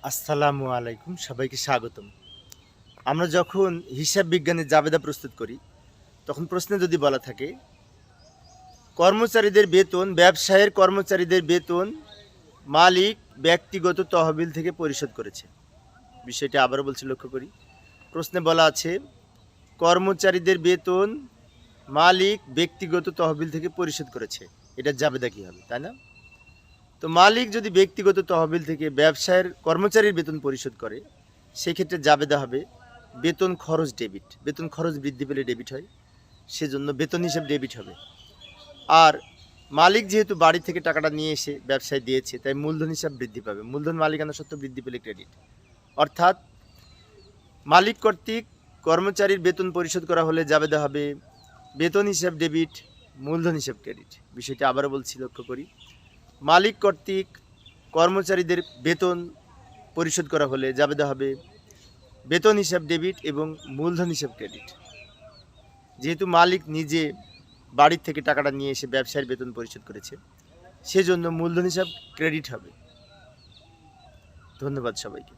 আসসালামু আলাইকুম, সবাইকে স্বাগতম। আমরা যখন হিসাব বিজ্ঞানের জাবেদা প্রস্তুত করি তখন প্রশ্নে যদি বলা থাকে কর্মচারীদের বেতন ব্যবসায়ের কর্মচারীদের বেতন মালিক ব্যক্তিগত তহবিল থেকে পরিশোধ করেছে। বিষয়টি আবারও বলছি, লক্ষ্য করি। প্রশ্নে বলা আছে কর্মচারীদের বেতন মালিক ব্যক্তিগত তহবিল থেকে পরিশোধ করেছে, এটার জাবেদা কী হবে, তাই না? তো মালিক যদি ব্যক্তিগত তহবিল থেকে ব্যবসায়ের কর্মচারীর বেতন পরিশোধ করে সেক্ষেত্রে জাবেদা হবে বেতন খরচ ডেবিট। বেতন খরচ বৃদ্ধি পেলে ডেবিট হয়, সেজন্য বেতন হিসেব ডেবিট হবে। আর মালিক যেহেতু বাড়ি থেকে টাকাটা নিয়ে এসে ব্যবসায় দিয়েছে তাই মূলধন হিসাব বৃদ্ধি পাবে। মূলধন মালিকানা সত্ত্ব বৃদ্ধি পেলে ক্রেডিট। অর্থাৎ মালিক কর্তৃক কর্মচারীর বেতন পরিশোধ করা হলে জাবেদা হবে বেতন হিসাব ডেবিট, মূলধন হিসাব ক্রেডিট। বিষয়টি আবারও বলছি, লক্ষ্য করি। মালিক কর্তৃক কর্মচারীদের বেতন পরিশোধ করা হলে জাবেদা হবে বেতন হিসাব ডেবিট এবং মূলধন হিসাব ক্রেডিট। যেহেতু মালিক নিজে বাড়ির থেকে টাকাটা নিয়ে এসে ব্যবসায়ীর বেতন পরিশোধ করেছে সেজন্য মূলধন হিসাব ক্রেডিট হবে। ধন্যবাদ সবাইকে।